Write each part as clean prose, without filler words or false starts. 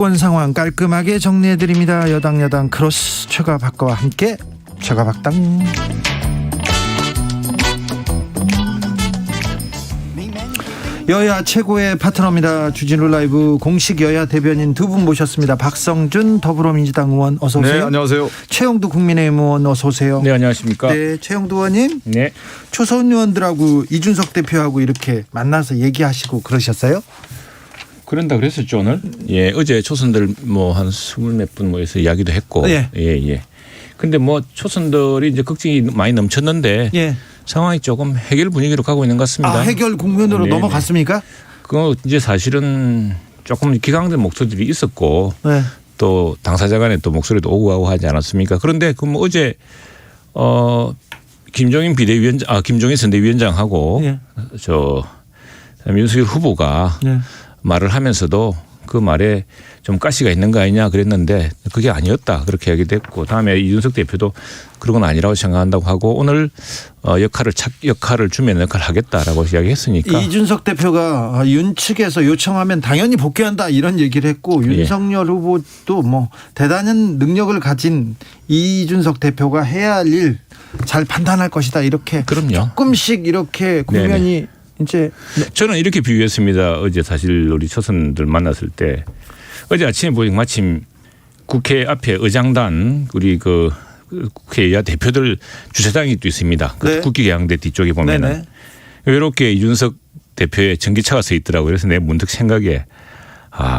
권 상황 깔끔하게 정리해드립니다. 여당 야당 크로스 최가박과와 함께 최가박당. 여야 최고의 파트너입니다. 주진우 라이브 공식 여야 대변인 두 분 모셨습니다. 박성준 더불어민주당 의원 어서 오세요. 네, 안녕하세요. 최영두 국민의힘 의원 어서 오세요. 네, 안녕하십니까. 네, 최영두 의원님. 네. 초선 의원들하고 이준석 대표하고 이렇게 만나서 얘기하시고 그러셨어요? 그런다 그랬었죠 오늘. 예, 어제 초선들 뭐 한 20몇 분 모여서 이야기도 했고. 예. 예. 근데 뭐 초선들이 이제 걱정이 많이 넘쳤는데. 예. 상황이 조금 해결 분위기로 가고 있는 것 같습니다. 아, 해결 국면으로 네, 넘어갔습니까? 그 이제 사실은 조금 기강된 목소리들이 있었고. 네. 또 당사자 간에 또 목소리도 오고 가고 하지 않았습니까? 그런데 그 뭐 어제 김종인 김종인 선대위원장하고 예. 윤석열 후보가 예. 말을 하면서도 그 말에 좀 가시가 있는 거 아니냐 그랬는데 그게 아니었다 그렇게 얘기됐고 다음에 이준석 대표도 그런 건 아니라고 생각한다고 하고 오늘 역할을 주면 역할을 하겠다라고 이야기했으니까 이준석 대표가 윤 측에서 요청하면 당연히 복귀한다 이런 얘기를 했고 윤석열 후보도 뭐 대단한 능력을 가진 이준석 대표가 해야 할 일 잘 판단할 것이다 이렇게 그럼요. 조금씩 이렇게 국면이 이제 저는 이렇게 비유했습니다. 어제 사실 우리 초선들 만났을 때 어제 아침에 보니 마침 국회 앞에 의장단 우리 그 국회의원 대표들 주차장이 또 있습니다. 네. 국기계양대 뒤쪽에 보면은 이렇게 이준석 대표의 전기차가 서 있더라고요. 그래서 내 문득 생각에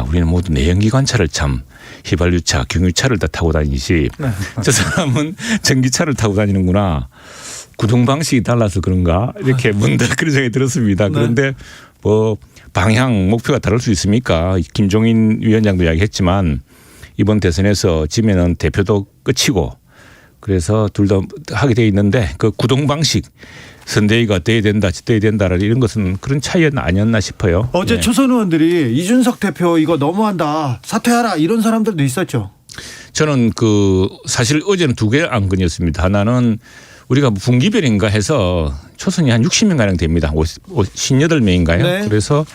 우리는 모두 내연기관차를 참 휘발유차, 경유차를 다 타고 다니지 저 사람은 전기차를 타고 다니는구나. 구동 방식이 달라서 그런가 이렇게 문득 그런 생각이 들었습니다. 그런데 뭐 방향 목표가 다를 수 있습니까? 김종인 위원장도 이야기했지만 이번 대선에서 지면은 대표도 끝이고 그래서 둘 다 하게 돼 있는데 그 구동 방식 선대위가 어때야 된다 저때야 된다 이런 것은 그런 차이는 아니었나 싶어요. 어제 초선 의원들이 이준석 대표 이거 너무한다 사퇴하라 이런 사람들도 있었죠. 저는 사실 어제는 두 개의 안건이었습니다. 하나는 우리가 분기별인가 해서 초선이 한 60명가량 됩니다. 58명인가요? 네. 그래서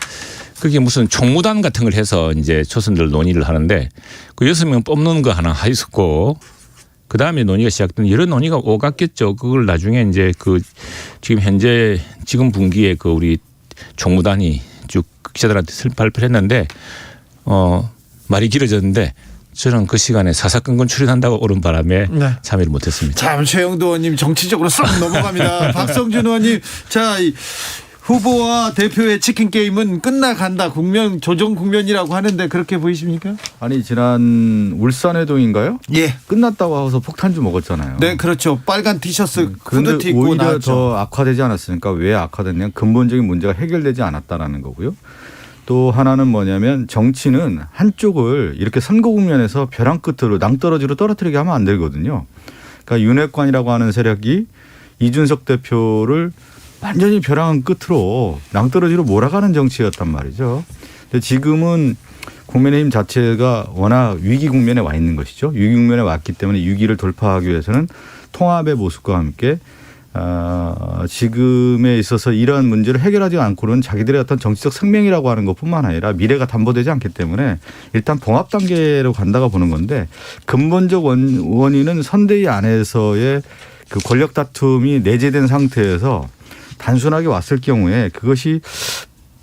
그게 무슨 총무단 같은 걸 해서 이제 초선들 논의를 하는데 그 6명 뽑는 거 하나 있었고 그다음에 논의가 시작된 여러 논의가 오갔겠죠. 그걸 나중에 이제 지금 분기에 우리 총무단이 쭉 기자들한테 발표를 했는데 말이 길어졌는데 저는 그 시간에 사사건건 출연한다고 오른 바람에 참여를 못했습니다. 참 최영두 의원님 정치적으로 쏙 넘어갑니다. 박성준 의원님 자 후보와 대표의 치킨 게임은 끝나간다. 조정 국면이라고 하는데 그렇게 보이십니까? 아니 지난 울산회동인가요? 예. 끝났다고 하고서 폭탄주 먹었잖아요. 네, 그렇죠. 빨간 티셔츠 후드티 입고 오히려 나왔죠. 더 악화되지 않았으니까 왜 악화됐냐면 근본적인 문제가 해결되지 않았다라는 거고요. 또 하나는 뭐냐면 정치는 한쪽을 이렇게 선거 국면에서 벼랑 끝으로 낭떠러지로 떨어뜨리게 하면 안 되거든요. 그러니까 윤핵관이라고 하는 세력이 이준석 대표를 완전히 벼랑 끝으로 낭떠러지로 몰아가는 정치였단 말이죠. 근데 지금은 국민의힘 자체가 워낙 위기 국면에 와 있는 것이죠. 위기 국면에 왔기 때문에 위기를 돌파하기 위해서는 통합의 모습과 함께 지금에 있어서 이러한 문제를 해결하지 않고는 자기들의 어떤 정치적 생명이라고 하는 것뿐만 아니라 미래가 담보되지 않기 때문에 일단 봉합 단계로 간다고 보는 건데 근본적 원인은 선대위 안에서의 그 권력 다툼이 내재된 상태에서 단순하게 왔을 경우에 그것이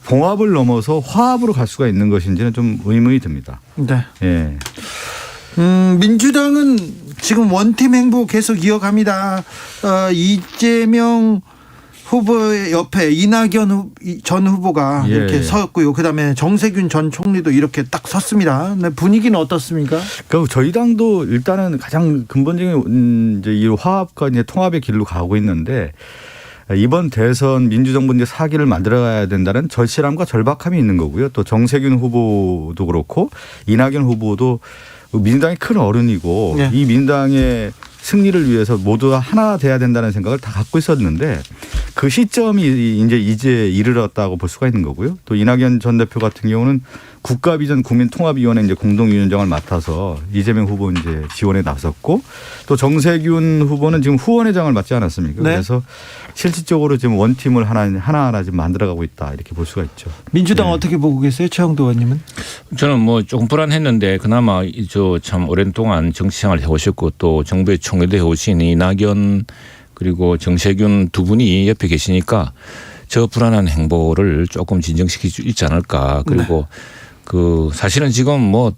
봉합을 넘어서 화합으로 갈 수가 있는 것인지는 좀 의문이 듭니다. 네. 예. 민주당은 지금 원팀 행보 계속 이어갑니다. 이재명 후보의 옆에 이낙연 전 후보가 이렇게 섰고요. 그다음에 정세균 전 총리도 이렇게 딱 섰습니다. 네, 분위기는 어떻습니까? 그러니까 저희 당도 일단은 가장 근본적인 이제 이 화합과 이제 통합의 길로 가고 있는데 이번 대선 민주정부 이제 4기를 만들어가야 된다는 절실함과 절박함이 있는 거고요. 또 정세균 후보도 그렇고 이낙연 후보도 민주당의 큰 어른이고 이 민주당의 승리를 위해서 모두가 하나 돼야 된다는 생각을 다 갖고 있었는데 그 그 시점이 이제 이르렀다고 볼 수가 있는 거고요. 또 이낙연 전 대표 같은 경우는 국가비전 국민통합위원회 이제 공동위원장을 맡아서 이재명 후보 이제 지원에 나섰고 또 정세균 후보는 지금 후원회장을 맡지 않았습니까? 네. 그래서 실질적으로 지금 원팀을 하나하나 지금 만들어가고 있다 이렇게 볼 수가 있죠. 민주당 어떻게 보고 계세요, 최영도 의원님은? 저는 뭐 조금 불안했는데 그나마 저 참 오랜 동안 정치생활 해오셨고 또 정부의 총리도 해오신 이낙연 그리고 정세균 두 분이 옆에 계시니까 저 불안한 행보를 조금 진정시킬 수 있지 않을까. 그리고 그 사실은 지금 뭐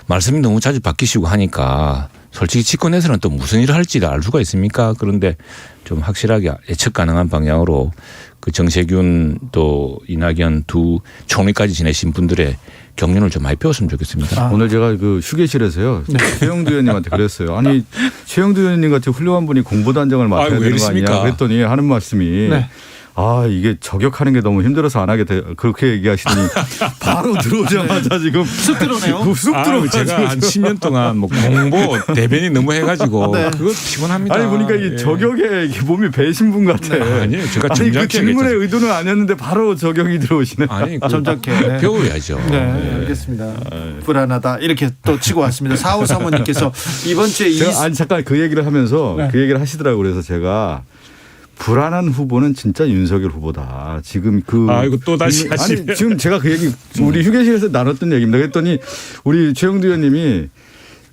말씀이 너무 자주 바뀌시고 하니까 솔직히 집권에서는 또 무슨 일을 할지를 알 수가 있습니까? 그런데 좀 확실하게 예측 가능한 방향으로 그 정세균 또 이낙연 두 총리까지 지내신 분들의 경륜을 좀 많이 배웠으면 좋겠습니다. 오늘 제가 그 휴게실에서요. 최영두 의원님한테 그랬어요. 아니 최영두 의원님 같이 훌륭한 분이 공보단장을 맡아야 아이고, 되는 거 이러십니까? 아니냐 그랬더니 하는 말씀이 네. 아 이게 저격하는 게 너무 힘들어서 안 하게 돼. 그렇게 얘기하시더니 바로 들어오자마자 지금 쑥 들어오네요. 쑥 아유, 들어가지고 제가 한 10년 동안 뭐 공보 대변이 너무 해가지고 그거 피곤합니다. 아니 보니까 이 예. 저격에 이게 몸이 배신 분 같아. 아니에요. 제가 아니 그 점잖게 질문의 얘기했죠. 의도는 아니었는데 바로 저격이 들어오시네. 아니 그 점잖게. 네. 배워야죠. 네, 알겠습니다. 불안하다. 이렇게 또 치고 왔습니다. 4호 사모님께서 이번 주에 제가 아니 잠깐 그 얘기를 하면서 네. 그 얘기를 하시더라고요. 그래서 제가 불안한 후보는 진짜 윤석열 후보다. 지금 그 이거 또 다시 하시네. 아니 지금 제가 그 얘기 우리 휴게실에서 나눴던 얘기입니다. 그랬더니 우리 최영두 의원님이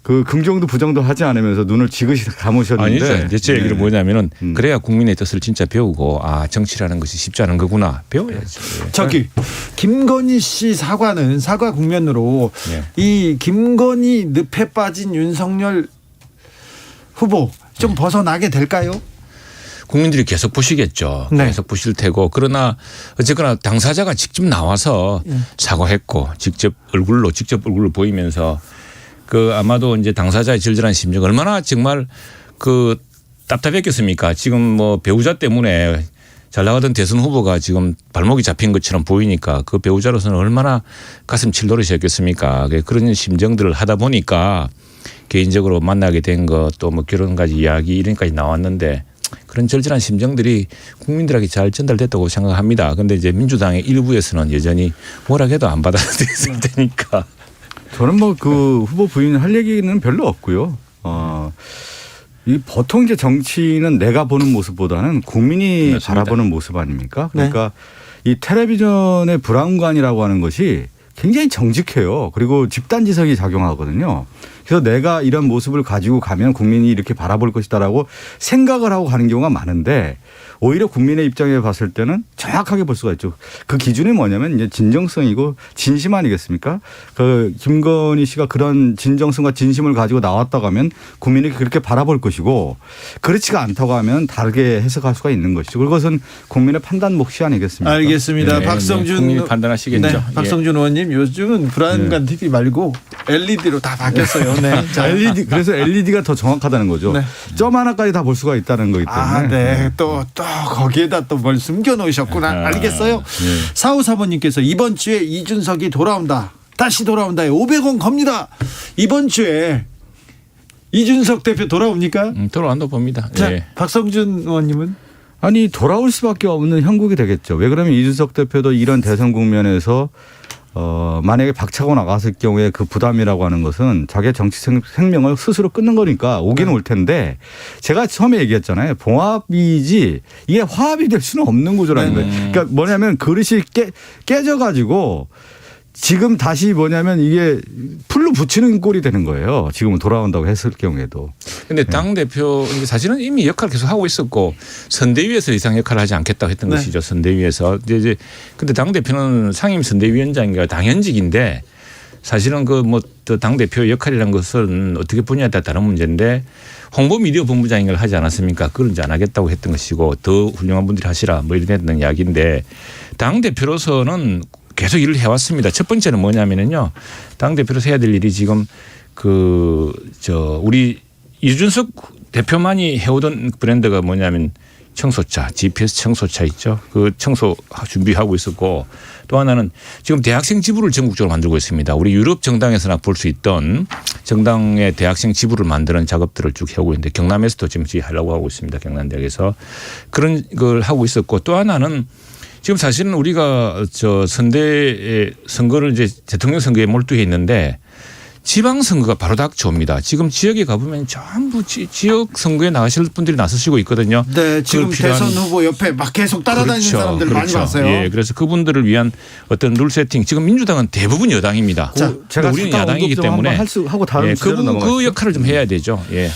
그 긍정도 부정도 하지 않으면서 눈을 지그시 감으셨는데 아니죠. 이제 제 얘기는 뭐냐면은 음. 그래야 국민의 뜻을 진짜 배우고 정치라는 것이 쉽지 않은 거구나 배워야죠. 예. 저기 김건희 씨 사과는 사과 국면으로 예. 이 김건희 늪에 빠진 윤석열 후보 좀 벗어나게 될까요? 국민들이 계속 보시겠죠. 네. 계속 보실 테고 그러나 어쨌거나 당사자가 직접 나와서 사과했고 직접 얼굴로 보이면서 그 아마도 이제 당사자의 절절한 심정 얼마나 정말 그 답답했겠습니까? 지금 뭐 배우자 때문에 잘 나가던 대선 후보가 지금 발목이 잡힌 것처럼 보이니까 그 배우자로서는 얼마나 가슴 칠노릇이었겠습니까? 그런 심정들을 하다 보니까 개인적으로 만나게 된 것 또 뭐 결혼까지 이야기 이런까지 나왔는데 그런 절절한 심정들이 국민들에게 잘 전달됐다고 생각합니다. 그런데 이제 민주당의 일부에서는 여전히 뭐라 해도 안 받아들였을 테니까. 저는 뭐 그 후보 부인 할 얘기는 별로 없고요. 이 보통 이제 정치는 내가 보는 모습보다는 국민이 맞습니다. 바라보는 모습 아닙니까? 네. 그러니까 이 텔레비전의 브라운관이라고 하는 것이 굉장히 정직해요. 그리고 집단지성이 작용하거든요. 그래서 내가 이런 모습을 가지고 가면 국민이 이렇게 바라볼 것이다라고 생각을 하고 가는 경우가 많은데 오히려 국민의 입장에 봤을 때는 정확하게 볼 수가 있죠. 그 기준이 뭐냐면 이제 진정성이고 진심 아니겠습니까? 그 김건희 씨가 그런 진정성과 진심을 가지고 나왔다고 하면 국민이 그렇게 바라볼 것이고 그렇지가 않다고 하면 다르게 해석할 수가 있는 것이죠. 그것은 국민의 판단 몫이 아니겠습니까? 알겠습니다. 네, 박성준 국민이 판단하시겠죠. 네, 예. 박성준 의원님 요즘은 불안감 TV 말고 LED로 다 바뀌었어요. 네. 자, LED 그래서 LED가 더 정확하다는 거죠. 네. 점 하나까지 다 볼 수가 있다는 거기 때문에. 네. 또 거기에다 또 뭘 숨겨 놓으셨구나. 알겠어요. 4535님께서 이번 주에 이준석이 돌아온다. 다시 돌아온다에 500원 겁니다. 이번 주에 이준석 대표 돌아옵니까? 돌아간다 봅니다. 자, 예. 박성준 의원님은 아니 돌아올 수밖에 없는 형국이 되겠죠. 왜 그러면 이준석 대표도 이런 대선 국면에서 만약에 박차고 나갔을 경우에 그 부담이라고 하는 것은 자기의 정치 생명을 스스로 끊는 거니까 오기는 올 텐데 제가 처음에 얘기했잖아요. 봉합이지 이게 화합이 될 수는 없는 구조라는 거예요. 그러니까 뭐냐면 그릇이 깨져가지고 지금 다시 뭐냐면 이게 풀로 붙이는 꼴이 되는 거예요. 지금은 돌아온다고 했을 경우에도. 근데 당대표 사실은 이미 역할을 계속 하고 있었고 선대위에서 이상 역할을 하지 않겠다고 했던 네. 것이죠. 선대위에서. 이제 근데 당대표는 상임 선대위원장인가 당연직인데 사실은 그 뭐 당대표 역할이라는 것은 어떻게 보냐에 따라 다른 문제인데 홍보 미디어 본부장인 걸 하지 않았습니까? 그걸 이제 안 하겠다고 했던 것이고 더 훌륭한 분들이 하시라 뭐 이런 이야기인데 당대표로서는 계속 일을 해왔습니다. 첫 번째는 뭐냐면은요. 당대표로서 해야 될 일이 지금 우리 이준석 대표만이 해오던 브랜드가 뭐냐면 청소차, GPS 청소차 있죠. 그 청소 준비하고 있었고 또 하나는 지금 대학생 지부를 전국적으로 만들고 있습니다. 우리 유럽 정당에서나 볼 수 있던 정당의 대학생 지부를 만드는 작업들을 쭉 하고 있는데 경남에서도 지금 하려고 하고 있습니다. 경남대학에서 그런 걸 하고 있었고 또 하나는 지금 사실은 우리가 저 선거를 이제 대통령 선거에 몰두해 있는데 지방선거가 바로 닥쳐옵니다. 지금 지역에 가보면 전부 지역 선거에 나가실 분들이 나서시고 있거든요. 네, 지금 대선 후보 옆에 막 계속 따라다니는 그렇죠. 사람들 많이 봤어요. 예, 그래서 그분들을 위한 어떤 룰 세팅. 지금 민주당은 대부분 여당입니다. 자, 제가 우리는 야당이기 때문에 하고 다른 예, 주제로 그 역할을 좀 해야 되죠. 예.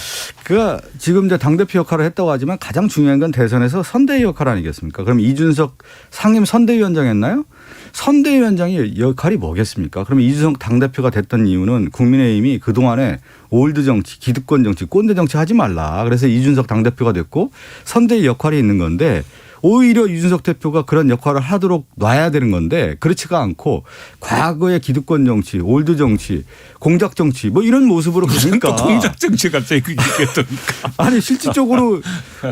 그가 지금 이제 당대표 역할을 했다고 하지만 가장 중요한 건 대선에서 선대위 역할 아니겠습니까? 그럼 이준석 상임 선대위원장 했나요? 선대위원장의 역할이 뭐겠습니까? 그러면 이준석 당대표가 됐던 이유는 국민의힘이 그동안에 올드 정치, 기득권 정치, 꼰대 정치 하지 말라. 그래서 이준석 당대표가 됐고 선대위 역할이 있는 건데 오히려 이준석 대표가 그런 역할을 하도록 놔야 되는 건데 그렇지가 않고 과거의 기득권 정치, 올드 정치, 공작 정치 뭐 이런 모습으로 가니까. 공작 정치 갑자기 그게 있겠습니까? 아니 실질적으로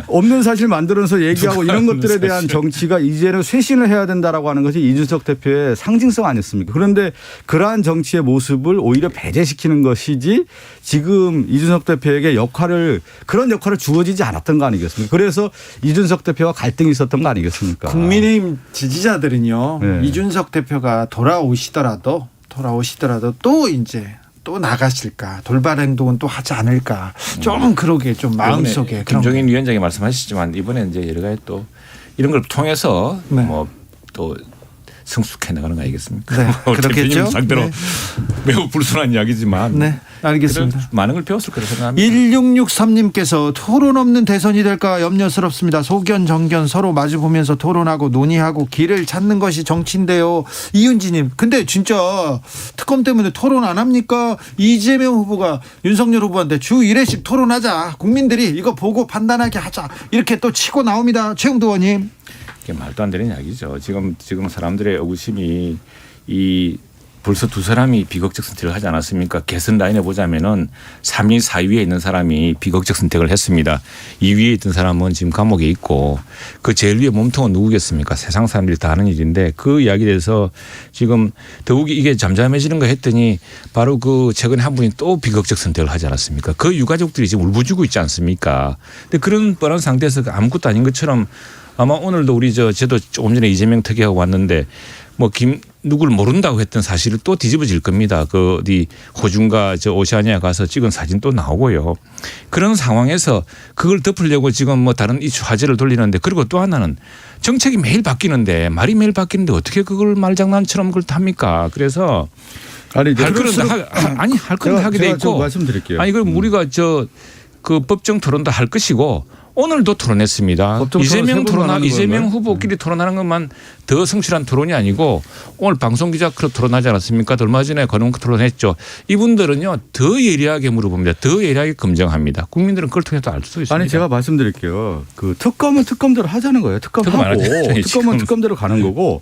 없는 사실 만들어서 얘기하고 이런 것들에 대한 정치가 이제는 쇄신을 해야 된다라고 하는 것이 이준석 대표의 상징성 아니었습니까? 그런데 그러한 정치의 모습을 오히려 배제시키는 것이지 지금 이준석 대표에게 그런 역할을 주어지지 않았던 거 아니겠습니까? 그래서 이준석 대표와 갈등이 있었던 거 아니겠습니까? 국민의힘 지지자들은요. 네. 이준석 대표가 돌아오시더라도 또 나가실까 돌발 행동은 또 하지 않을까 좀 그러게 좀 마음속에 김종인 위원장이 말씀하셨지만 이번에 이제 여러 가지 또 이런 걸 통해서 네. 뭐 또 성숙해 나가는 거 아니겠습니까? 네, 그렇겠죠. 상대로 네. 매우 불순한 이야기지만 네, 알겠습니다. 많은 걸 배웠을 거라고 생각합니다. 1663님께서 토론 없는 대선이 될까 염려스럽습니다. 소견 정견 서로 마주보면서 토론하고 논의하고 길을 찾는 것이 정치인데요. 이은지님 근데 진짜 특검 때문에 토론 안 합니까? 이재명 후보가 윤석열 후보한테 주 1회씩 토론하자. 국민들이 이거 보고 판단하게 하자. 이렇게 또 치고 나옵니다. 최영도 의원님. 이게 말도 안 되는 이야기죠. 지금 사람들의 의구심이 벌써 두 사람이 비극적 선택을 하지 않았습니까? 개선 라인에 보자면은 3위, 4위에 있는 사람이 비극적 선택을 했습니다. 2위에 있던 사람은 지금 감옥에 있고 그 제일 위에 몸통은 누구겠습니까? 세상 사람들이 다 하는 일인데 그 이야기에 대해서 지금 더욱이 이게 잠잠해지는 거 했더니 바로 그 최근에 한 분이 또 비극적 선택을 하지 않았습니까? 그 유가족들이 지금 울부짖고 있지 않습니까? 근데 그런 뻔한 상태에서 아무것도 아닌 것처럼 아마 오늘도 저도 조금 전에 이재명 특위하고 왔는데 뭐 누구를 모른다고 했던 사실을 또 뒤집어질 겁니다. 그 어디 호주인가 오시아니아 가서 찍은 사진 또 나오고요. 그런 상황에서 그걸 덮으려고 지금 뭐 다른 이슈 화제를 돌리는데 그리고 또 하나는 정책이 매일 바뀌는데 말이 매일 바뀌는데 어떻게 그걸 말장난처럼 그걸 합니까? 그래서 할 거는 하게 돼 있고 말씀드릴게요. 아니 그럼 우리가 그 법정 토론도 할 것이고 오늘도 토론했습니다. 이재명 후보끼리 토론하는 것만 더 성실한 토론이 아니고 오늘 방송기자 토론하지 않았습니까? 얼마 전에 관훈 토론했죠. 이분들은요 더 예리하게 물어봅니다. 더 예리하게 검증합니다. 국민들은 그걸 통해서 알 수 있습니다. 아니 제가 말씀드릴게요. 그 특검은 특검대로 하자는 거예요. 특검하고 특검은 특검대로 가는 거고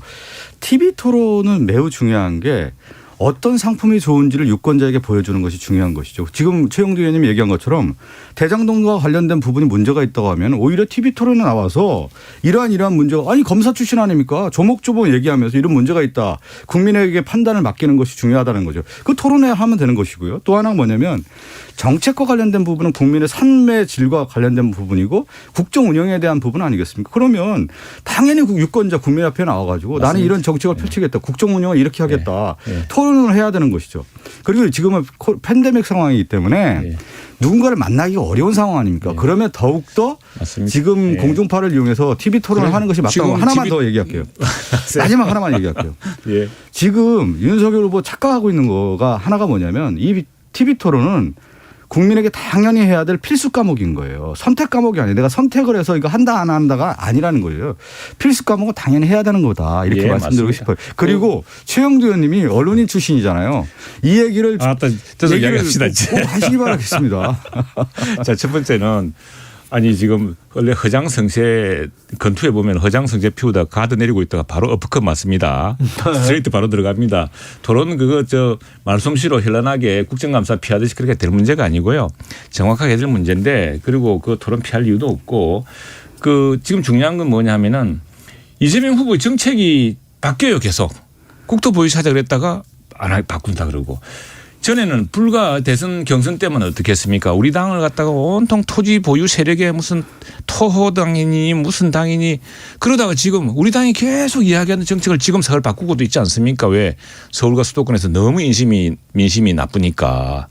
TV 토론은 매우 중요한 게 어떤 상품이 좋은지를 유권자에게 보여주는 것이 중요한 것이죠. 지금 최영두 의원님이 얘기한 것처럼 대장동과 관련된 부분이 문제가 있다고 하면 오히려 TV 토론에 나와서 이러한 문제가 아니 검사 출신 아닙니까? 조목조목 얘기하면서 이런 문제가 있다. 국민에게 판단을 맡기는 것이 중요하다는 거죠. 그 토론회 하면 되는 것이고요. 또 하나는 뭐냐면 정책과 관련된 부분은 국민의 삶의 질과 관련된 부분이고 국정 운영에 대한 부분 아니겠습니까? 그러면 당연히 유권자 국민 앞에 나와가지고 맞습니다. 나는 이런 정책을 펼치겠다. 국정 운영을 이렇게 하겠다. 토론을 해야 되는 것이죠. 그리고 지금은 팬데믹 상황이기 때문에 누군가를 만나기가 어려운 상황 아닙니까? 그러면 더욱더 맞습니다. 지금 공중파를 이용해서 TV 토론을 하는 것이 맞다고 하나만 더 얘기할게요. 마지막 하나만 얘기할게요. 지금 윤석열 후보 착각하고 있는 거가 하나가 뭐냐면 이 TV 토론은 국민에게 당연히 해야 될 필수 과목인 거예요. 선택 과목이 아니에요. 내가 선택을 해서 이거 한다 안 한다가 아니라는 거예요. 필수 과목은 당연히 해야 되는 거다. 이렇게 말씀드리고 싶어요. 그리고 최영두 의원님이 언론인 출신이잖아요. 이 얘기를 이야기합시다. 꼭 하시기 바라겠습니다. 자, 첫 번째는 아니 지금 원래 허장성세 건투에 보면 허장성세 피우다 가드 내리고 있다가 바로 어퍼컷 맞습니다. 스트레이트 바로 들어갑니다. 토론 말솜씨로 현란하게 국정감사 피하듯이 그렇게 될 문제가 아니고요. 정확하게 될 문제인데 그리고 그 토론 피할 이유도 없고 그 지금 중요한 건 뭐냐면은 이재명 후보의 정책이 바뀌어요 계속. 국토보유시 하자 그랬다가 안 바꾼다 그러고. 전에는 불과 대선 경선 때만 어떻게 했습니까? 우리 당을 갖다가 온통 토지 보유 세력의 무슨 토호당이니 무슨 당이니 그러다가 지금 우리 당이 계속 이야기하는 정책을 지금 서울 바꾸고도 있지 않습니까? 왜? 서울과 수도권에서 너무 민심이 나쁘니까.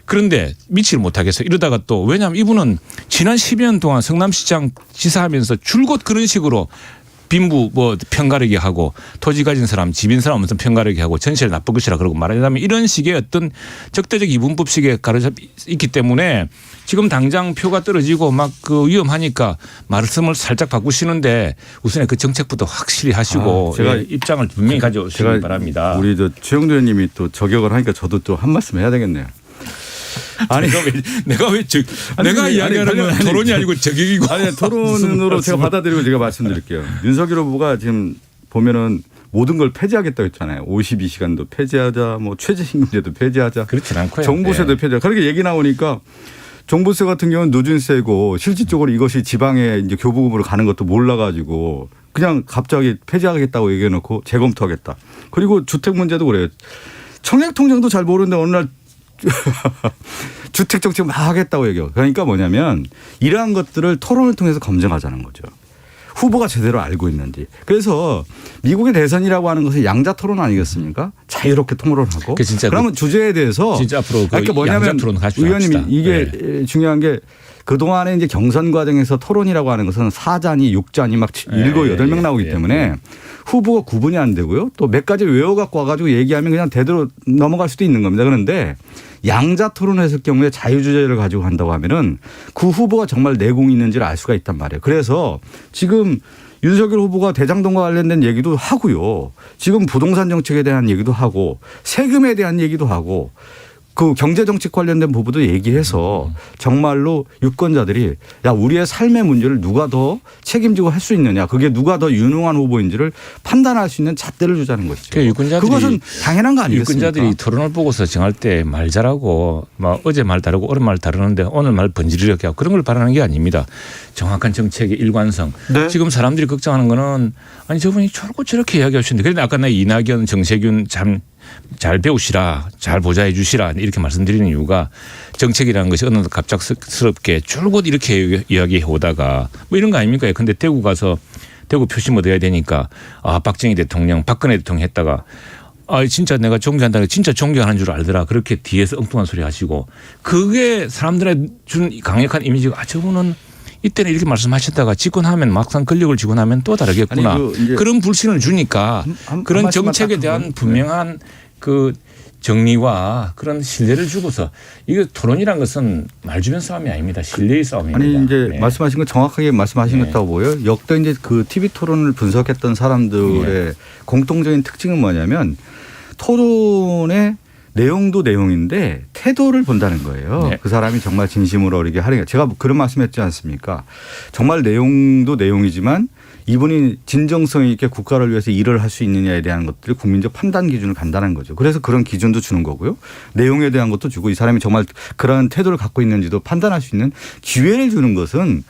그런데 미치를 못하겠어요. 이러다가 또 왜냐하면 이분은 지난 10년 동안 성남시장 지사하면서 줄곧 그런 식으로 빈부 뭐 편가르기 하고 토지 가진 사람 집인 사람 무슨 편가르기 하고 전세를 나쁠 것이라 그러고 말하자면 이런 식의 어떤 적대적 이분법식에 가르쳐 있기 때문에 지금 당장 표가 떨어지고 막 그 위험하니까 말씀을 살짝 바꾸시는데 우선에 그 정책부터 확실히 하시고 제가 입장을 분명히 가져오시기 바랍니다. 우리 최영도 의원님이 또 저격을 하니까 저도 또 한 말씀 해야 되겠네요. 아니 내가 이야기하는 토론이 아니고 저격이고. 아니 토론으로 제가 받아들이고 제가 말씀드릴게요. 윤석열 후보가 지금 보면은 모든 걸 폐지하겠다고 했잖아요. 52시간도 폐지하자, 뭐 최저임금제도 폐지하자. 그렇진 않고요. 종부세도 폐지하자. 그렇게 얘기 나오니까 종부세 같은 경우는 누진세고 실질적으로 이것이 지방에 이제 교부금으로 가는 것도 몰라가지고 그냥 갑자기 폐지하겠다고 얘기해놓고 재검토하겠다. 그리고 주택 문제도 그래요. 청약통장도 잘 모르는데 어느 날 주택 정책 막 하겠다고 얘기해요. 그러니까 뭐냐면 이러한 것들을 토론을 통해서 검증하자는 거죠. 후보가 제대로 알고 있는지. 그래서 미국의 대선이라고 하는 것은 양자 토론 아니겠습니까? 자유롭게 토론하고. 그러면 주제에 대해서 진짜 앞으로 그러니까 뭐냐면 의원님이 이게 중요한 게 그동안에 이제 경선 과정에서 토론이라고 하는 것은 4잔이 6잔이 막 7, 8명 나오기 때문에 후보가 구분이 안 되고요. 또 몇 가지 외워갖고 와가지고 얘기하면 그냥 대대로 넘어갈 수도 있는 겁니다. 그런데 양자 토론을 했을 경우에 자유주제를 가지고 간다고 하면은 그 후보가 정말 내공이 있는지를 알 수가 있단 말이에요. 그래서 지금 윤석열 후보가 대장동과 관련된 얘기도 하고요. 지금 부동산 정책에 대한 얘기도 하고 세금에 대한 얘기도 하고 그 경제정책 관련된 부분도 얘기해서 정말로 유권자들이 야 우리의 삶의 문제를 누가 더 책임지고 할 수 있느냐 그게 누가 더 유능한 후보인지를 판단할 수 있는 잣대를 주자는 것이죠. 그것은 당연한 거 아니겠습니까? 유권자들이 토론을 보고서 정할 때 말 잘하고 막 어제 말 다르고 오늘 말 다르는데 오늘 말 번지르게 하고 그런 걸 바라는 게 아닙니다. 정확한 정책의 일관성. 네. 지금 사람들이 걱정하는 거는 아니 저분이 저렇게 이야기하시는데 그런데 아까 나 이낙연 정세균 잘 배우시라 잘 보좌해 주시라 이렇게 말씀드리는 이유가 정책이라는 것이 어느 갑작스럽게 줄곧 이렇게 이야기해 오다가 뭐 이런 거 아닙니까? 근데 대구 가서 대구 표심 얻어야 되니까 박정희 대통령 박근혜 대통령 했다가 진짜 내가 존경한다는 진짜 존경하는 줄 알더라. 그렇게 뒤에서 엉뚱한 소리 하시고 그게 사람들의 준 강력한 이미지가 저분은 이때는 이렇게 말씀하셨다가 집권하면 막상 권력을 쥐고 나면 또 다르겠구나. 그런 불신을 주니까 그런 정책에 대한 분명한 그 정리와 그런 신뢰를 주고서 이거 토론이란 것은 말주변 싸움이 아닙니다. 신뢰의 싸움입니다. 아니 이제 말씀하신 건 정확하게 말씀하신 것 같다고 보여요. 역대 이제 그 TV 토론을 분석했던 사람들의 공통적인 특징은 뭐냐면 토론의 내용도 내용인데 태도를 본다는 거예요. 네. 그 사람이 정말 진심으로 이렇게 하는 게 제가 그런 말씀했지 않습니까? 정말 내용도 내용이지만 이분이 진정성 있게 국가를 위해서 일을 할 수 있느냐에 대한 것들이 국민적 판단 기준을 간다는 거죠. 그래서 그런 기준도 주는 거고요. 내용에 대한 것도 주고 이 사람이 정말 그런 태도를 갖고 있는지도 판단할 수 있는 기회를 주는 것은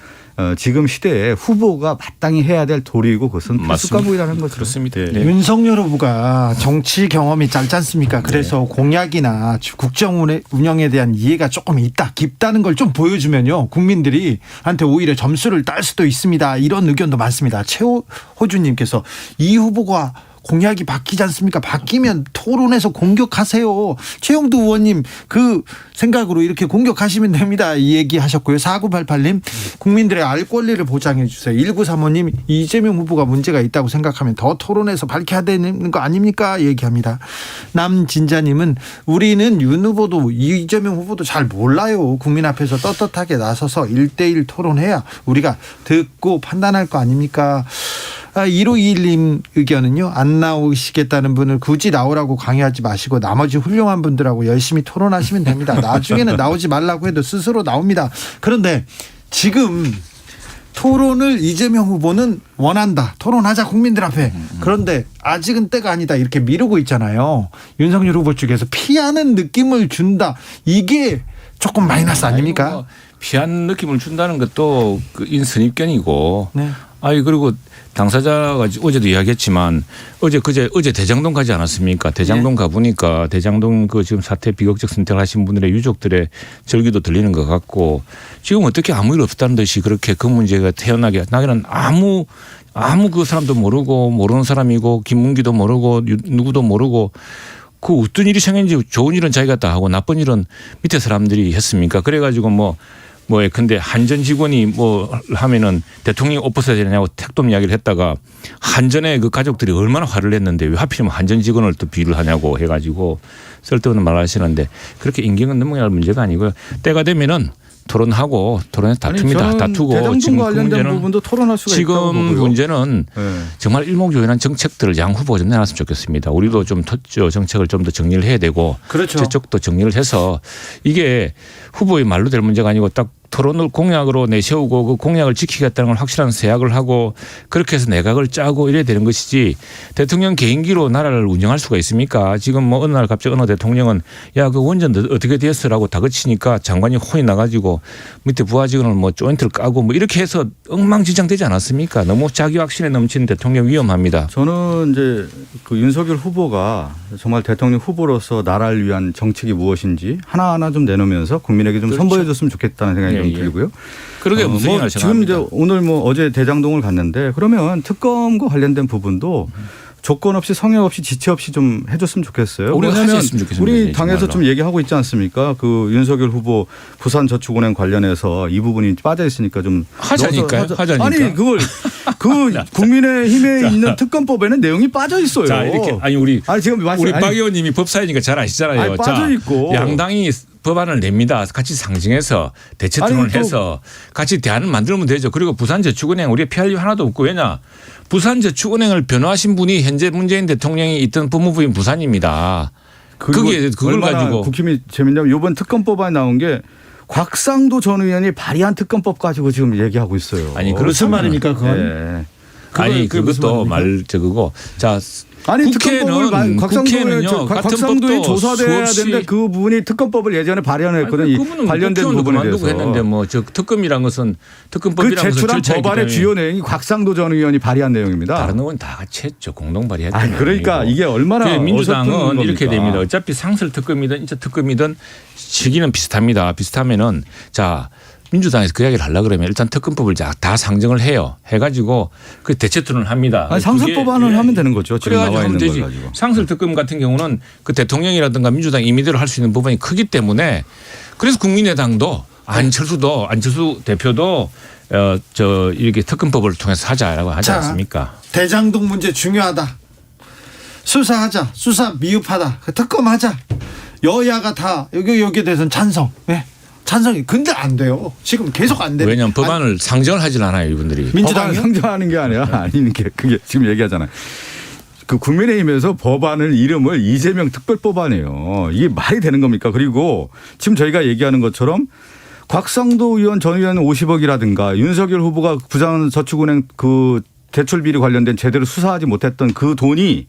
지금 시대에 후보가 마땅히 해야 될 도리이고 그것은 필수 과목이라는 거죠. 그렇습니다. 네. 윤석열 후보가 정치 경험이 짧지 않습니까? 그래서 공약이나 국정 운영에 대한 이해가 조금 있다, 깊다는 걸 좀 보여주면요. 국민들이 한테 오히려 점수를 딸 수도 있습니다. 이런 의견도 많습니다. 최호주님께서 이 후보가 공약이 바뀌지 않습니까? 바뀌면 토론에서 공격하세요. 최영두 의원님 그 생각으로 이렇게 공격하시면 됩니다. 이 얘기 하셨고요. 4988님 국민들의 알 권리를 보장해 주세요. 1935님 이재명 후보가 문제가 있다고 생각하면 더 토론에서 밝혀야 되는 거 아닙니까? 얘기합니다. 남진자님은 우리는 윤 후보도 이재명 후보도 잘 몰라요. 국민 앞에서 떳떳하게 나서서 1대1 토론해야 우리가 듣고 판단할 거 아닙니까? 1521님 의견은요. 안 나오시겠다는 분을 굳이 나오라고 강요하지 마시고 나머지 훌륭한 분들하고 열심히 토론하시면 됩니다. 나중에는 나오지 말라고 해도 스스로 나옵니다. 그런데 지금 토론을 이재명 후보는 원한다. 토론하자 국민들 앞에. 그런데 아직은 때가 아니다. 이렇게 미루고 있잖아요. 윤석열 후보 측에서 피하는 느낌을 준다. 이게 조금 마이너스 아닙니까? 피한 느낌을 준다는 것도 그 인선입견이고. 네. 아니 그리고 당사자가 어제도 이야기했지만 어제 대장동 가지 않았습니까? 대장동 가보니까 대장동 그 지금 사태 비극적 선택을 하신 분들의 유족들의 절규도 들리는 것 같고 지금 어떻게 아무 일 없다는 듯이 그렇게 그 문제가 태어나게 나기는 아무 그 사람도 모르고 모르는 사람이고 김문기도 모르고 누구도 모르고 그 어떤 일이 생겼는지 좋은 일은 자기가 다 하고 나쁜 일은 밑에 사람들이 했습니까? 그래가지고 근데 한전 직원이 뭐 하면은 대통령이 옷 벗어야 되냐고 택돔 이야기를 했다가 한전의 그 가족들이 얼마나 화를 냈는데 왜 하필이면 한전 직원을 또 비유를 하냐고 해가지고 쓸데없는 말을 하시는데 그렇게 인격은 넘어갈 문제가 아니고요. 때가 되면은 토론하고 토론에서 다툽니다. 다투고 대장동 지금 관련된 문제는 부분도 토론할 수가 있다고 지금 보고요. 문제는 네. 정말 일목요연한 정책들을 양 후보가 좀 내놨으면 좋겠습니다. 우리도 좀 정책을 좀 더 정리를 해야 되고 그렇죠. 저쪽도 정리를 해서 이게 후보의 말로 될 문제가 아니고 딱 토론을 공약으로 내세우고 그 공약을 지키겠다는 걸 확실한 세약을 하고 그렇게 해서 내각을 짜고 이래야 되는 것이지 대통령 개인기로 나라를 운영할 수가 있습니까? 지금 뭐 어느 날 갑자기 어느 대통령은 야 그 원전 어떻게 됐어라고 다그치니까 장관이 혼이 나가지고 밑에 부하 직원을 뭐 조인트를 까고 뭐 이렇게 해서 엉망진창 되지 않았습니까? 너무 자기 확신에 넘치는 대통령 위험합니다. 저는 이제 그 윤석열 후보가 정말 대통령 후보로서 나라를 위한 정책이 무엇인지 하나하나 좀 내놓으면서 국민에게 좀 그렇죠. 선보여 줬으면 좋겠다는 생각이 좀 들고요. 그러게 무슨 뭐 일을 지금 이제 생각합니다. 오늘 뭐 어제 대장동을 갔는데 그러면 특검과 관련된 부분도 조건 없이 성역 없이 지체 없이 좀 해줬으면 좋겠어요. 우리가 왜냐하면 하셨으면 좋겠습니다. 우리 당에서 정말로. 좀 얘기하고 있지 않습니까? 그 윤석열 후보 부산저축은행 관련해서 이 부분이 빠져 있으니까 좀 하자니까요. 넣어서 하자니까. 아니 그걸 그 국민의힘에 있는 특검법에는 내용이 빠져 있어요. 자 이렇게 우리 지금 우리 박 의원님이 법사위니까 잘 아시잖아요. 아니, 빠져 있고. 양당이 법안을 냅니다. 같이 상징해서 대체 토론을 아니, 또 해서 같이 대안을 만들면 되죠. 그리고 부산저축은행 우리가 피할 일 하나도 없고 왜냐. 부산저축은행을 변호하신 분이 현재 문재인 대통령이 있던 법무부인 부산입니다. 그걸 얼마나 가지고. 국힘이 재밌냐면 이번 특검법안에 나온 게 곽상도 전 의원이 발의한 특검법 가지고 지금 얘기하고 있어요. 아니 무슨 말입니까 그건? 네. 아니 그게 무슨 그것도 말입니까? 말 저거고. 자 아니 국회는 곽상도의 같은 조사돼야 수없이 되는데 그 부분이 특검법을 예전에 발의했거든요. 이 관련된 부분에 대해서. 했는데 뭐 저 특검이란 것은 그 특검법이라는 것은 제출한 절차이기 법안의 때문에 주요 내용이 곽상도 전 의원이 발의한 내용입니다. 다른 의원 다 같이 했죠. 공동 발의했던 아니, 그러니까 내용이고. 이게 얼마나 민주당은 어설픈 이렇게 겁니까? 됩니다. 어차피 상설 특검이든 인적 특검이든 시기는 비슷합니다. 비슷하면은 자 민주당에서 그 이야기를 하려고 그러면 일단 특검법을 다 상정을 해요. 해가지고 그 대체 토론을 합니다. 아니, 상설법안을 하면 되는 거죠. 지금 그래가지고 나와 하면 있는 되지. 걸 가지고. 상설 특검 같은 경우는 그 대통령이라든가 민주당 임의대로 할 수 있는 부분이 크기 때문에 그래서 국민의당도 안철수 대표도 이렇게 특검법을 통해서 하자라고 하지 자, 않습니까? 대장동 문제 중요하다. 수사하자. 수사 미흡하다. 특검하자. 여야가 다 여기에 대해서는 찬성. 네. 찬성이. 근데 안 돼요. 지금 계속 안 돼요. 왜냐하면 법안을 상정을 하질 않아요. 이분들이. 법안 민주당이요? 상정하는 게 아니라 아닌 게 그게 지금 얘기하잖아요. 그 국민의힘에서 법안을 이름을 이재명 특별법안이에요. 이게 말이 되는 겁니까? 그리고 지금 저희가 얘기하는 것처럼 곽상도 의원 전 의원 50억이라든가 윤석열 후보가 부산저축은행 그 대출 비리 관련된 제대로 수사하지 못했던 그 돈이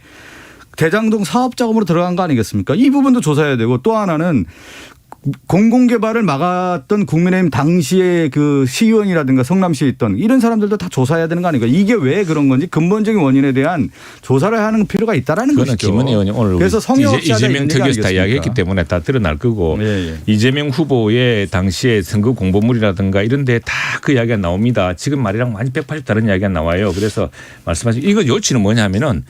대장동 사업 자금으로 들어간 거 아니겠습니까? 이 부분도 조사해야 되고 또 하나는 공공개발을 막았던 국민의힘 당시에 그 시의원이라든가 성남시에 있던 이런 사람들도 다 조사해야 되는 거 아닌가. 이게 왜 그런 건지 근본적인 원인에 대한 조사를 하는 필요가 있다라는 그거는 것이죠. 김은혜 의원이 오늘 그래서 성역 없이 하자 이재명 이런 얘기 특위에서 다 아니겠습니까? 이야기했기 때문에 다 드러날 거고 예. 이재명 후보의 당시에 선거 공보물이라든가 이런 데 다 그 이야기가 나옵니다. 지금 말이랑 많이 180 다른 이야기가 나와요. 그래서 말씀하신 이거 요치는 뭐냐면은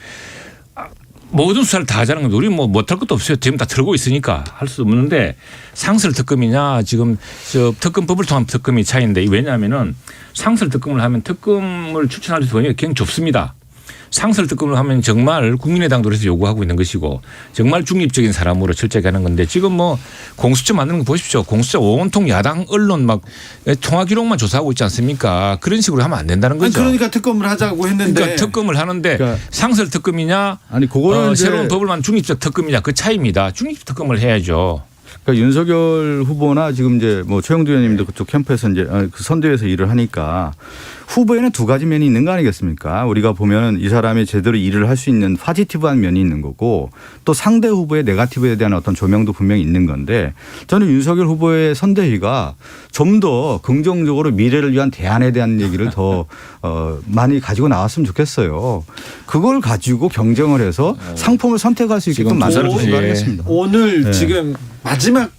모든 수사를 다 하자는 건데 우리 뭐 못할 것도 없어요. 지금 다 들고 있으니까 할 수 없는데 상설 특검이냐 지금 저 특검법을 통한 특검이 차이인데 왜냐하면은 상설 특검을 하면 특검을 추천할 수 있는 굉장히 좁습니다. 상설 특검을 하면 정말 국민의당도 그래서 요구하고 있는 것이고 정말 중립적인 사람으로 철저하게 하는 건데 지금 뭐 공수처 만드는 거 보십시오. 공수처 온통 야당 언론 막 통화 기록만 조사하고 있지 않습니까? 그런 식으로 하면 안 된다는 거죠. 그러니까 특검을 하자고 했는데. 그러니까 특검을 하는데 그러니까 상설 특검이냐 아니 그거는 이제 새로운 법을 만든 중립적 특검이냐 그 차이입니다. 중립적 특검을 해야죠. 그러니까 윤석열 후보나 지금 이제 뭐 최영두 의원님도 그쪽 캠프에서 이제 그 선대위에서 일을 하니까 후보에는 두 가지 면이 있는 거 아니겠습니까? 우리가 보면 이 사람이 제대로 일을 할 수 있는 파지티브한 면이 있는 거고 또 상대 후보의 네거티브에 대한 어떤 조명도 분명히 있는 건데 저는 윤석열 후보의 선대위가 좀 더 긍정적으로 미래를 위한 대안에 대한 얘기를 더 많이 가지고 나왔으면 좋겠어요. 그걸 가지고 경쟁을 해서 상품을 선택할 수 있게끔 만들어주시기 바라겠습니다. 오늘 지금 마지막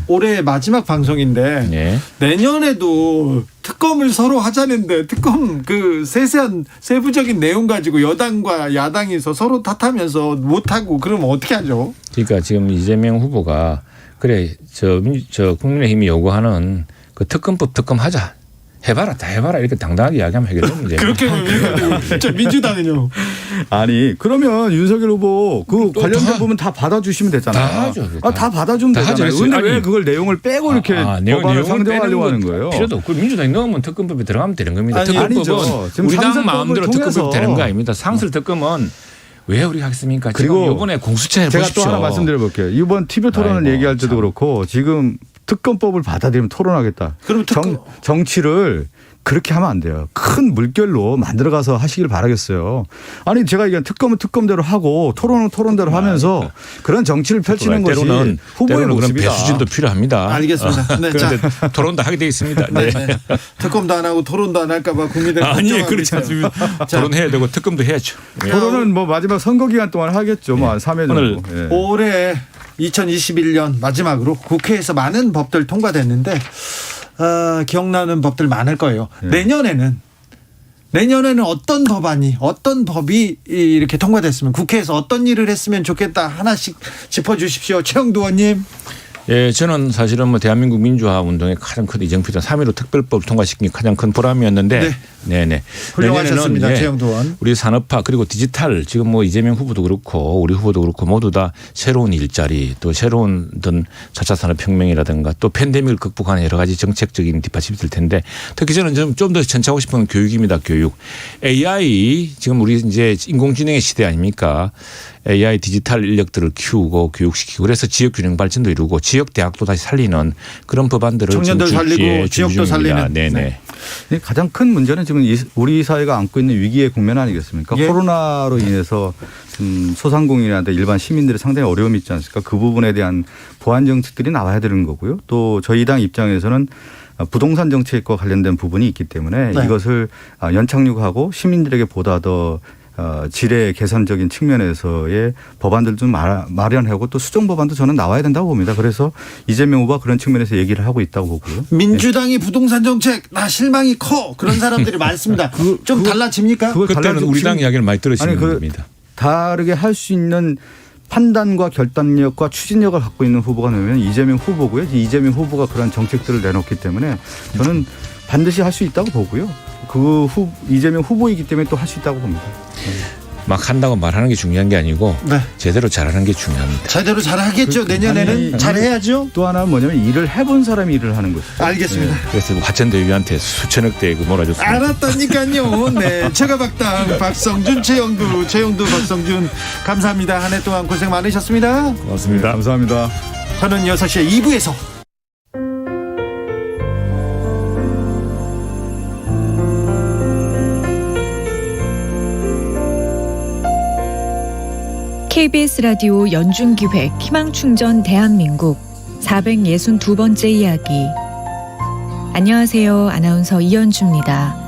올해 마지막 방송인데 네. 내년에도 특검을 서로 하자는데 특검 그 세세한 세부적인 내용 가지고 여당과 야당에서 서로 탓하면서 못하고 그러면 어떻게 하죠? 그러니까 지금 이재명 후보가 그래 저 국민의힘이 요구하는 그 특검법 특검하자. 해봐라 다 해봐라 이렇게 당당하게 이야기하면 해결되는 문제예요. 그렇게 보면 진짜 민주당은요. 아니 그러면 윤석열 후보 그 관련된 부분 다 받아주시면 되잖아요. 다 하죠. 다 받아주면 다 되잖아요. 하죠. 그런데 왜 아니, 그걸 내용을 빼고 이렇게 법안을 내용을 상정하려고 하는 빼는 거예요? 필요도 없고 민주당이 넣으면 특검법에 들어가면 되는 겁니다. 아니, 특검법은 아니죠. 지금 우리 당 상설법을 마음대로 통해서. 특검법이 되는 거 아닙니다. 상설 특검은 왜 우리가 하겠습니까? 그리고 지금 이번에 공수처 제가 해보십시오. 또 하나 말씀드려 볼게요. 이번 TV 토론을 아이고, 얘기할 때도 참. 그렇고 지금 특검법을 받아들이면 토론하겠다. 그럼 정치를 그렇게 하면 안 돼요. 큰 물결로 만들어가서 하시길 바라겠어요. 아니 제가 얘기한 특검은 특검대로 하고 토론은 토론대로 하면서 그런 정치를 펼치는 것이 때로는 후보의 그런 모습이다. 배수진도 필요합니다. 알겠습니다. 네, 자, 그런데 토론도 하게 돼 있습니다. 네. 네. 특검도 안 하고 토론도 안 할까 봐 국민들 아니 걱정하고 그렇지 있어요. 않습니다. 토론해야 되고 특검도 해야죠. 예. 토론은 뭐 마지막 선거 기간 동안 하겠죠. 뭐 한 3회 정도. 오늘 예. 올해 2021년 마지막으로 국회에서 많은 법들 통과됐는데 기억나는 법들 많을 거예요. 내년에는 어떤 법안이 어떤 법이 이렇게 통과됐으면 국회에서 어떤 일을 했으면 좋겠다 하나씩 짚어주십시오. 최영두 의원님. 예, 저는 사실은 뭐 대한민국 민주화 운동의 가장 큰 이정표던 3.15 특별법 통과시킨 게 가장 큰 보람이었는데, 네네. 훌륭하셨습니다, 내년에는 최영두 의원. 우리 산업화 그리고 디지털 지금 뭐 이재명 후보도 그렇고 우리 후보도 그렇고 모두 다 새로운 일자리 또 새로운 어떤 4차 산업혁명이라든가 또 팬데믹을 극복하는 여러 가지 정책적인 뒷받침이 될 텐데 특히 저는 좀 더 전차고 싶은 교육입니다, 교육. AI 지금 우리 이제 인공지능의 시대 아닙니까? AI 디지털 인력들을 키우고 교육시키고 그래서 지역균형 발전도 이루고 지역 대학도 다시 살리는 그런 법안들을 청년들 지금 살리고 지역도 살리는. 네네. 네, 가장 큰 문제는 지금 우리 사회가 안고 있는 위기의 국면 아니겠습니까? 예. 코로나로 인해서 소상공인이나 일반 시민들이 상당히 어려움이 있지 않습니까? 그 부분에 대한 보완 정책들이 나와야 되는 거고요. 또 저희 당 입장에서는 부동산 정책과 관련된 부분이 있기 때문에 네. 이것을 연착륙하고 시민들에게 보다 더 질의 개선적인 측면에서의 법안들 좀 마련하고 또 수정 법안도 저는 나와야 된다고 봅니다. 그래서 이재명 후보가 그런 측면에서 얘기를 하고 있다고 보고요. 민주당이 부동산 정책 나 실망이 커 그런 사람들이 많습니다. 좀 달라집니까? 그때는 우리 당 이야기를 많이 들으시는 겁니다. 다르게 할 수 있는 판단과 결단력과 추진력을 갖고 있는 후보가 되면 이재명 후보고요. 이재명 후보가 그런 정책들을 내놓기 때문에 저는 반드시 할 수 있다고 보고요. 이재명 후보이기 때문에 또 할 수 있다고 봅니다. 막 한다고 말하는 게 중요한 게 아니고 네. 제대로 잘하는 게 중요합니다. 제대로 잘하겠죠. 내년에는 잘해야죠. 또 하나는 뭐냐면 일을 해본 사람이 일을 하는 것이죠. 알겠습니다. 그래서 화천대유한테 수천억 대 몰아줬습니다. 알았다니까요. 네, 최가박당 박성준, 최영두, 박성준 감사합니다. 한 해 동안 고생 많으셨습니다. 고맙습니다. 네, 감사합니다. 저는 6시에 2부에서 KBS 라디오 연중기획 희망충전 대한민국 462번째 이야기. 안녕하세요. 아나운서 이현주입니다.